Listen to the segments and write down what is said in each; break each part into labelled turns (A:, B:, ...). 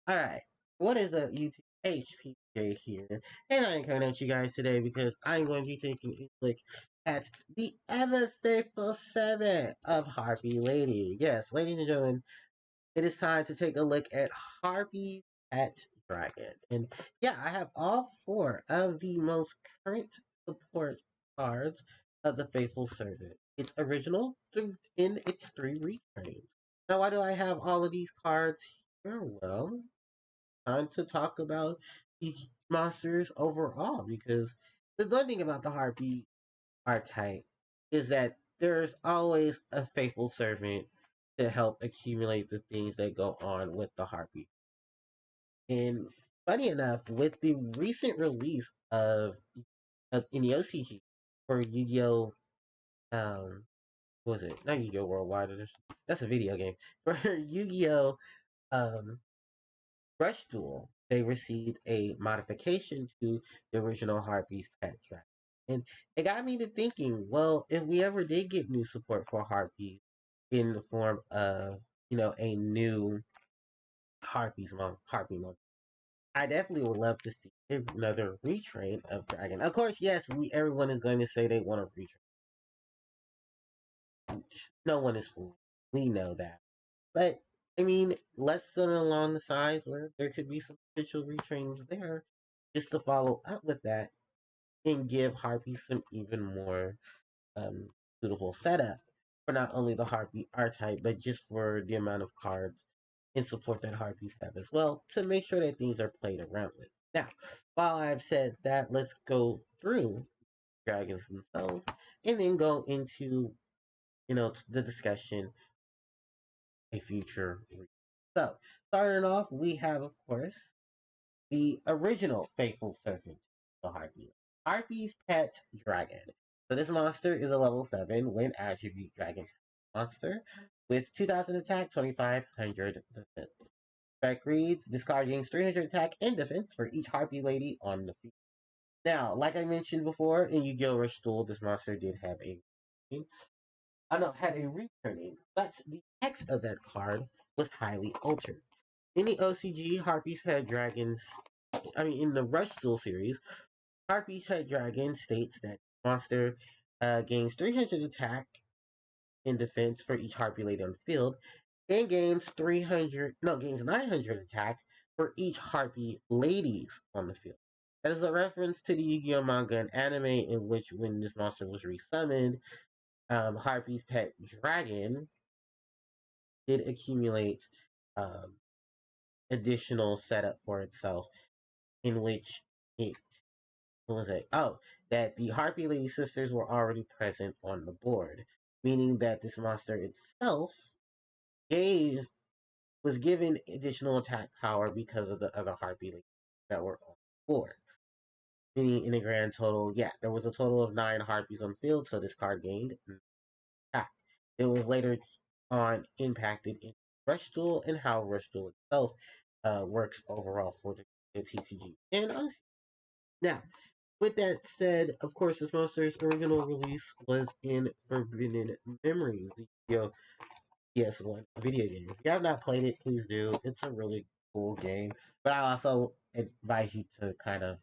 A: Alright, what is up YouTube? HPJ here, and I'm coming at you guys today because I'm going to be taking a look at the ever faithful 7 of Harpie Lady. Yes, ladies and gentlemen, it is time to take a look at Harpie Pet Dragon. And yeah, I have all 4 of the most current support cards of the Faithful Servant. It's original in its 3 retrains. Now, why do I have all of these cards here? Well, time to talk about the monsters overall because the good thing about the Harpy archetype is that there's always a faithful servant to help accumulate the things that go on with the Harpy. And funny enough, with the recent release of in the OCG for Yu-Gi-Oh! What was it? Not Yu-Gi-Oh! Worldwide. That's a video game. For Yu-Gi-Oh! Um, Rush Duel, they received a modification to the original Harpie's pet track. And it got me to thinking, well, if we ever did get new support for Harpies in the form of, a new Harpie month, I definitely would love to see another retrain of Dragon. Of course, yes, everyone is going to say they want a retrain. No one is fooled. We know that. But I mean, less than along the sides where there could be some potential retrains there, just to follow up with that and give Harpy some even more um, suitable setup for not only the Harpy archetype, but just for the amount of cards and support that Harpies have as well to make sure that things are played around with. Now, while I've said that, let's go through dragons themselves and then go into the discussion a future. So, starting off, we have, of course, the original Faithful Servant, the Harpy. Harpy's Pet Dragon. So this monster is a level 7 wind attribute dragon monster with 2000 attack, 2500 defense. Spec reads, discard gains 300 attack and defense for each Harpie Lady on the field. Now, like I mentioned before, in Yu-Gi-Oh! Rush Duel, this monster did have had a returning, but the text of that card was highly altered. In the OCG, Harpy's Pet Dragons, in the Rush Duel series, Harpy's Pet Dragon states that monster gains 300 attack in defense for each Harpy Lady on the field, and gains 900 attack for each Harpy Ladies on the field. That is a reference to the Yu-Gi-Oh! Manga and anime in which when this monster was resummoned, Harpy's Pet Dragon did accumulate um, additional setup for itself in which it what was it? Oh, that the Harpie Lady sisters were already present on the board, meaning that this monster itself gave was given additional attack power because of the other Harpie Ladies that were on the board. Meaning in a grand total, yeah, there was a total of 9 Harpies on the field, so this card gained attack. It was later on impacted in Rush Duel and how Rush Duel itself works overall for the TCG. And now, with that said, of course, this monster's original release was in Forbidden Memories, the PS1 video game. If you have not played it, please do. It's a really cool game. But I also advise you to kind of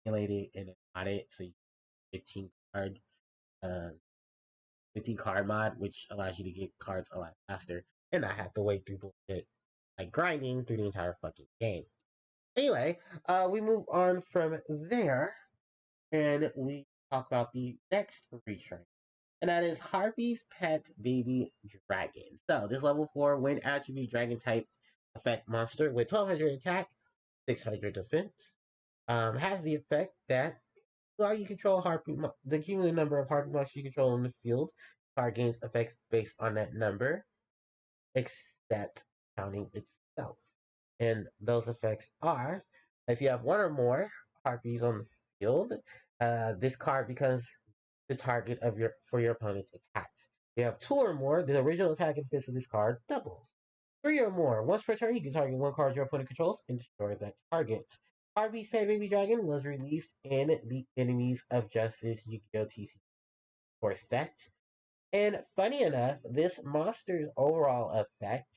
A: emulate it and mod it so you get uh, 15 card mod, which allows you to get cards a lot faster and not have to wait through bullshit like grinding through the entire fucking game. Anyway, we move on from there and we talk about the next retrain. And that is Harpy's Pet Baby Dragon. So, this level 4 wind attribute dragon type effect monster with 1200 attack, 600 defense. Has the effect that while you control Harpy, the cumulative number of Harpy monsters you control in the field, card gains effects based on that number, except counting itself. And those effects are if you have one or more Harpies on the field, this card becomes the target of your opponent's attacks. If you have 2 or more, the original attack and defense of this card doubles. 3 or more, once per turn, you can target one card your opponent controls and destroy that target. Harvey's Pet Baby Dragon was released in the Enemies of Justice Yu-Gi-Oh! TCG for set. And funny enough, this monster's overall effect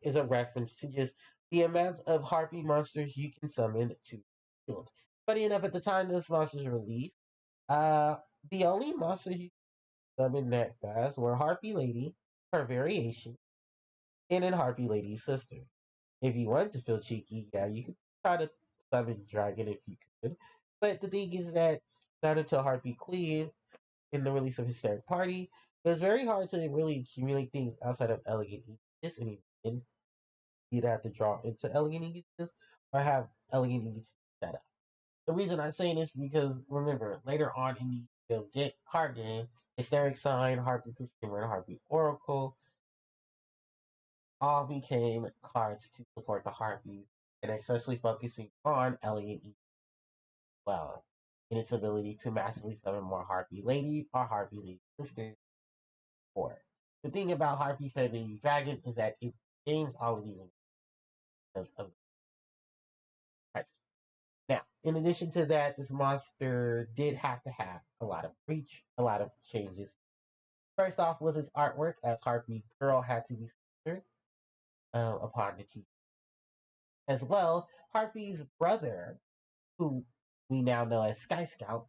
A: is a reference to just the amount of harpy monsters you can summon to the field. Funny enough, at the time this monster's released, uh, the only monsters you could summon that fast were Harpie Lady, her variation, and then Harpie Lady's sister. If you wanted to feel cheeky, yeah, you could try to summon Dragon if you could. But the thing is that not until Harpie Queen in the release of Hysteric Party, it was very hard to really accumulate things outside of Elegant Aegis, and even you'd have to draw into Elegant Aegis or have Elegant Aegis set up. The reason I'm saying this is because remember, later on in the get card game, Hysteric Sign, Harpy Consumer, and Harpy Oracle all became cards to support the Harpies, and especially focusing on Elliot E. well, in its ability to massively summon more Harpie Lady or Harpie Lady Sisters. For the thing about Harpie Baby Dragon is that it gains all of these because of the price. Now, in addition to that, this monster did have to have a lot of changes. First off was its artwork, as Harpie Girl had to be censored upon the TV. As well, Harpie's brother, who we now know as Sky Scout,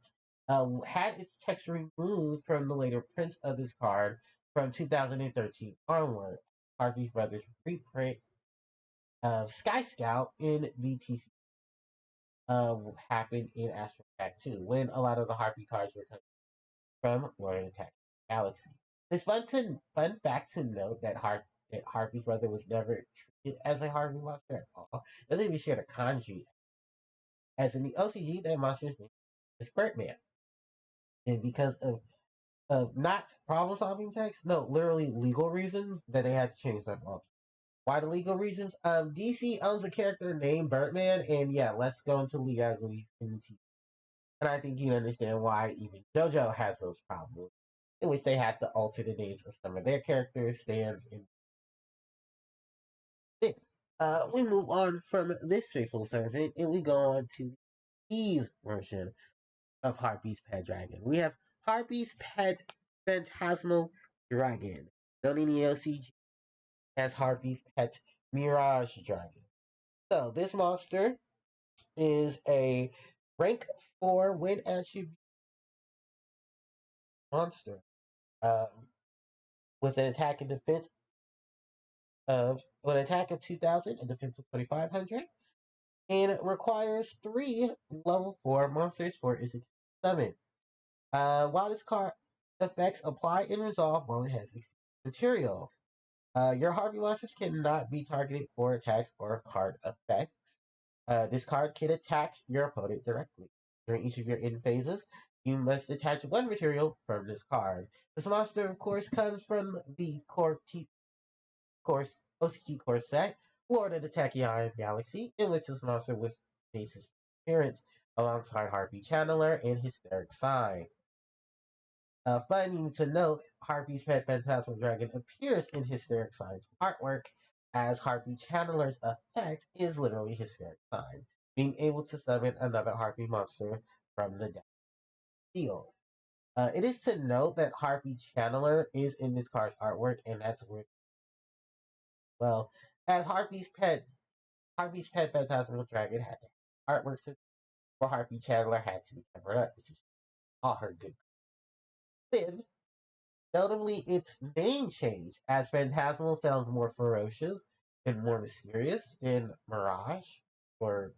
A: had its text removed from the later prints of this card from 2013 onward. Harpie's brother's reprint of Sky Scout in VTC happened in Astro Pack 2, when a lot of the Harpie cards were coming from Lord of the Galaxy. It's fun fact to note that Harpie's brother was never treated as a Harpie monster at all. Doesn't even share the kanji. As in the OCG, that monster's name is Birdman. And because of not problem solving text, no, literally legal reasons that they had to change that monster. Why the legal reasons? DC owns a character named Birdman, and yeah, let's go into legalities in the TV. And I think you understand why even JoJo has those problems, in which they had to alter the names of some of their characters, stands, and then we move on from this faithful servant, and we go on to E's version of Harpie's Pet Dragon. We have Harpie's Pet Phantasmal Dragon, known in the LCG as Harpie's Pet Mirage Dragon. So this monster is a rank 4 win attribute monster um, with an attack and defense with an attack of 2,000 and defense of 2,500, and it requires 3 level 4 monsters for its summon. While this card effects apply and resolve while it has material. Your Harpy monsters cannot be targeted for attacks or card effects. This card can attack your opponent directly. During each of your end phases, you must attach one material from this card. This monster, of course, comes from the course OCG core set, Lord of the Tachyon Galaxy, in which this monster was made his appearance alongside Harpy Channeler and Hysteric Sign. Fun to note, Harpie's Pet Phantasmal Dragon appears in Hysteric Sign's artwork, as Harpie Channeler's effect is literally Hysteric Sign, being able to summon another Harpie monster from the field. It is to note that Harpie Channeler is in this card's artwork, and that's weird. Well, as Harpie's Pet Phantasmal Dragon had artwork for Harpie Channeler had to be covered up, which is all her good. Then, notably, its name change, as Phantasmal sounds more ferocious and more mysterious than Mirage, or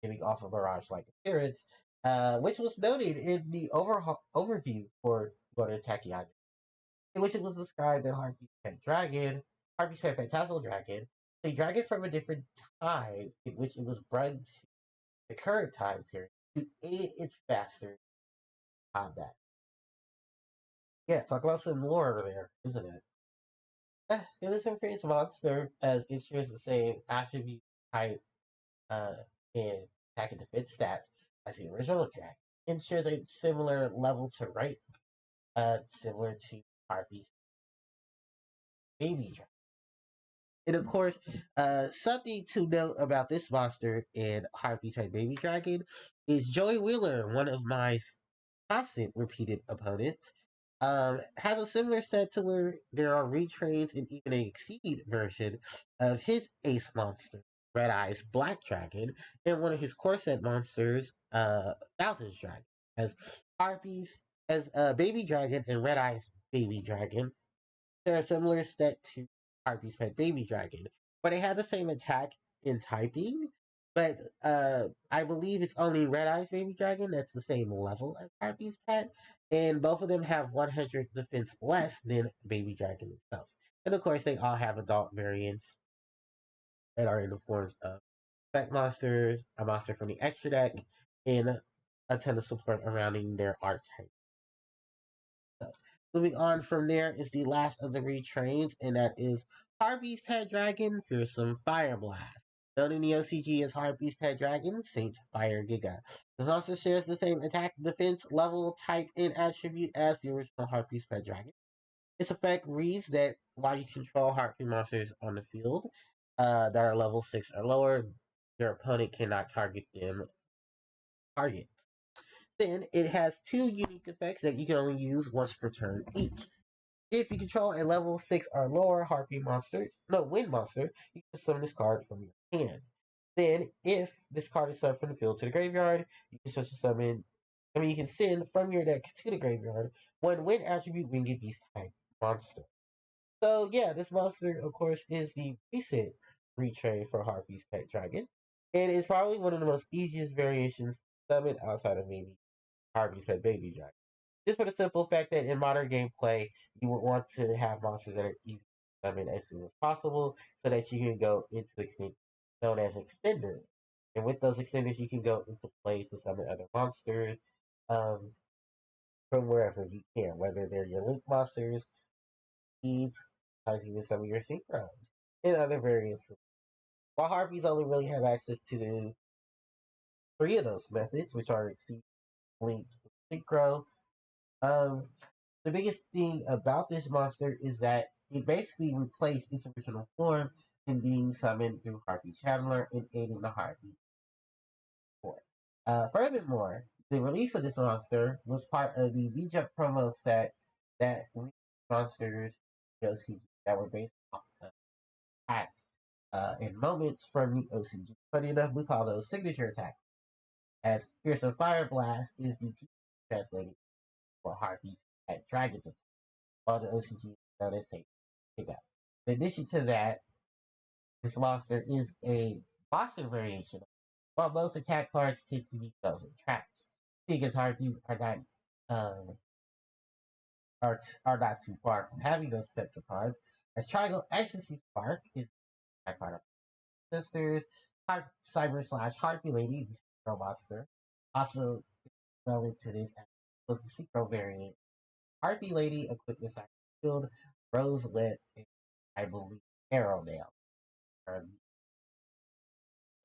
A: giving off a Mirage-like appearance, which was noted in the overview for Lord of Tachyon, in which it was described that Harpie's Pet Phantasmal Dragon, a dragon from a different time in which it was bred to the current time period to aid its faster combat. Yeah, talk about some lore over there, isn't it? It is a phase monster as it shares the same attribute type uh, and attack and defense stats as the original dragon. It shares a similar level to rank, similar to Harpie's baby dragon. And of course, something to note about this monster in Harpie's baby dragon is Joey Wheeler, one of my constant repeated opponents. Has a similar set to where there are retrains and even an exceed version of his ace monster, Red Eyes Black Dragon, and one of his core set monsters, Thousands Dragon, as Harpies, as Baby Dragon and Red Eyes Baby Dragon. They're a similar set to Harpie's Pet Baby Dragon, but they have the same attack in typing. But I believe it's only Red Eyes Baby Dragon that's the same level as Harpie's Pet, and both of them have 100 defense less than Baby Dragon itself. And of course, they all have adult variants that are in the forms of effect monsters, a monster from the extra deck, and a ton of support surrounding their archetype. So, moving on from there is the last of the retrains, and that is Harpie's Pet Dragon, Fearsome Fire Blast. Known in the OCG as Harpie's Pet Dragon, Saint Fire Giga. This also shares the same attack, defense, level, type, and attribute as the original Harpie's Pet Dragon. Its effect reads that while you control Harpie monsters on the field that are level 6 or lower, your opponent cannot target them. Target. Then it has two unique effects that you can only use once per turn each. If you control a level 6 or lower wind monster, you can summon this card from your hand. Then, if this card is sent from the field to the graveyard, you can you can send from your deck to the graveyard one wind attribute winged beast type monster. So yeah, this monster, of course, is the recent retrain for Harpie's Pet Dragon. And it's probably one of the most easiest variations to summon outside of maybe Harpie's Pet Baby Dragon. Just for the simple fact that in modern gameplay, you would want to have monsters that are easy to summon as soon as possible so that you can go into extinct known as extenders. And with those extenders, you can go into play to summon other monsters um, from wherever you can, whether they're your link monsters, seeds, sometimes even some of your synchros, and other variants. While Harpies only really have access to three of those methods, which are exceed, link, synchro. Um, the biggest thing about this monster is that it basically replaced its original form in being summoned through Harpie Channeler and aiding the Harpie support. Furthermore, the release of this monster was part of the VJUMP promo set that released monsters that were based off of attacks and moments from the OCG. Funny enough, we call those signature attacks, as Fearsome Fire Blast is the T translated for Harpie at Dragon's attack, while the OCG is known as Saint Pickup. In addition to that, this monster is a monster variation. While most attack cards tend to be spells and traps, because Harpies um, are not too far from having those sets of cards. As Triangle Ecstasy Spark is attack card of Sisters, Cyber slash Harpie Lady, the Synchro monster. Also, well into this was the Synchro variant. Harpie Lady equipped with Cyber Shield, Rose Lit, and I believe Arrow Nail.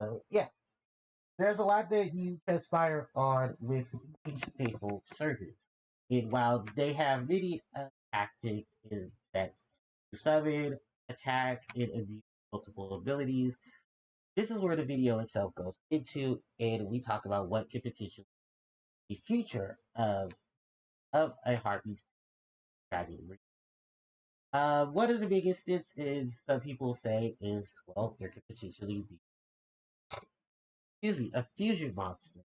A: So, yeah, there's a lot that you conspire on with each faithful servant. And while they have many tactics and sets to summon, attack, and abuse multiple abilities, this is where the video itself goes into, and we talk about what could potentially be the future of a Harpie dragon. One of the biggest is some people say is, well, there could potentially be, a fusion monster.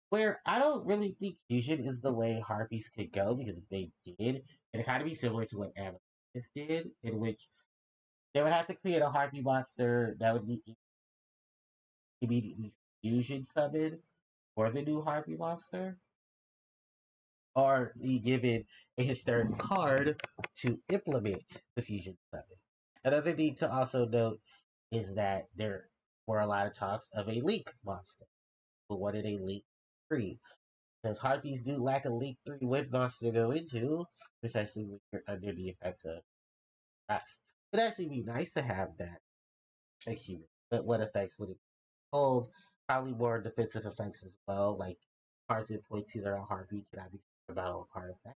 A: Where I don't really think fusion is the way Harpies could go, because if they did, it'd kind of be similar to what Amethyst did, in which they would have to create a Harpie monster that would be immediately fusion summoned for the new Harpie monster, or be given a historic card to implement the fusion summon. Another thing to also note is that there were a lot of talks of a link monster. But what did a link 3? Because Harpies do lack a link 3 wind monster to go into, especially when you're under the effects of wrath. It'd actually be nice to have that achievement. But what effects would it hold? Probably more defensive effects as well, like cards that point to their Harpie cannot be battle card effect.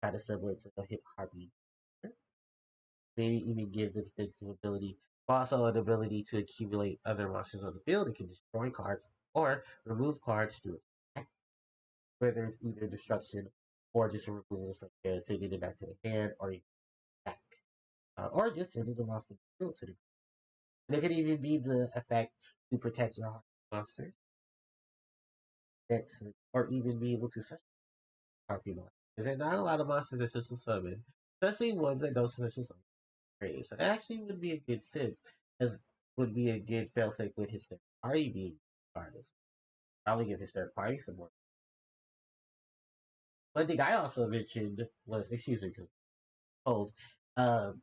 A: Kind of similar to the hit Harpie. Maybe even give the defensive ability, but also an ability to accumulate other monsters on the field. It can destroy cards or remove cards to attack, whether it's either destruction or just removal such as sending it back to the hand or back, or just sending them off the field to the. And it could even be the effect to protect your monster, that's or even be able to summon Harpie monsters. Because there's not a lot of monsters that social summon, especially ones that don't social summon graves. So that actually would be a good sense, as would be a good failsafe with his third party being artist. Probably give his third party some more. One thing I also mentioned was, excuse me, because cold, um,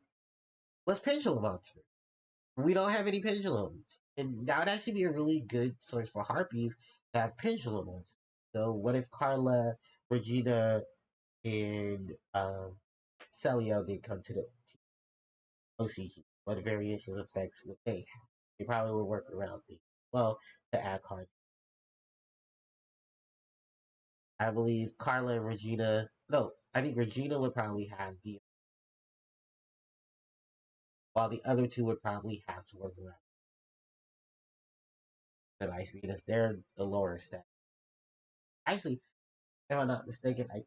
A: was pendulum monster. We don't have any pendulums. And that would actually be a really good source for Harpies to have pendulum monsters. So what if Carla, Regina, and Celio did come to the OCG? What variations effects would they have? They probably would work around things. Well, to add cards. I believe Carla and Regina. No, I think Regina would probably have the, while the other two would probably have to work around the ice because they're the lower stat. Actually, if I'm not mistaken, I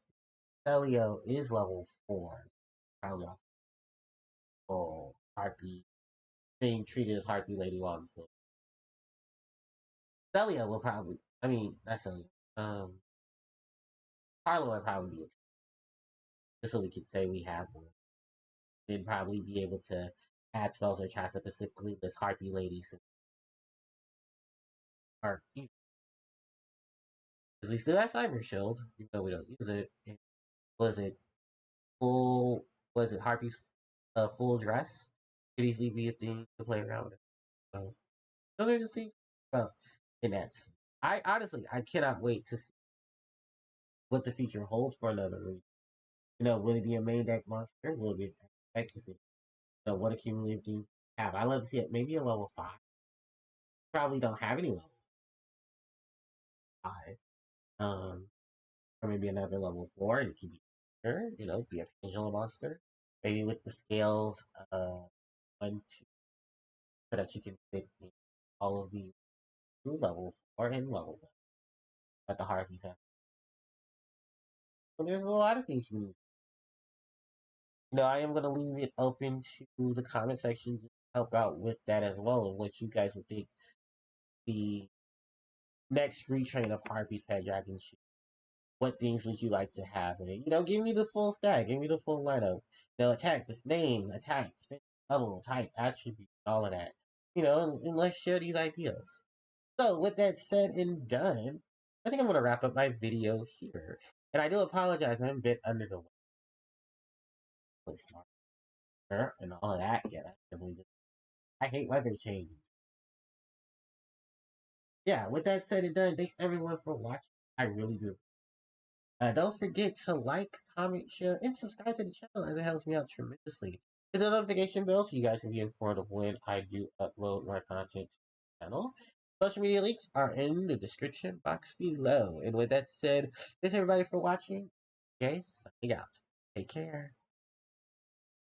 A: Celio is level 4. Probably also Harpie, being treated as Harpie Lady while on foot. Celio will probably, I mean, that's a, Carlo would probably be, just so we could say we have one. Then probably be able to add spells or try to specifically this Harpie Lady, or because we still have Cyber Shield, even though we don't use it. Was it full? Was it Harpie's full dress? Could easily be a thing to play around with. So those are just things about in that. I honestly, I cannot wait to see what the future holds for another region. Will it be a main deck monster? Will it be effective? What accumulative do you have? I love to see it. Maybe a level 5. Probably don't have any level 5. Or maybe another level 4. And it could be better. Be a pendulum monster. Maybe with the scales, 1, 2, so that you can fit in all of the two levels or in levels that the Harpies have. So there's a lot of things you need. I am going to leave it open to the comment section to help out with that as well, and what you guys would think the next retrain of Harpie Pet Dragon should. What things would you like to have in it? Give me the full stack, give me the full lineup. Attack, name, attack, level, type, attribute, all of that. And let's share these ideas. So, with that said and done, I think I'm going to wrap up my video here. And I do apologize, I'm a bit under the weather and all of that. Yeah, I hate weather changes. Yeah, with that said and done, thanks everyone for watching. I really do. Don't forget to like, comment, share, and subscribe to the channel as it helps me out tremendously. Hit the notification bell so you guys can be informed of when I do upload more content to the channel. Social media links are in the description box below. And with that said, thanks everybody for watching. Okay, signing out. Take care.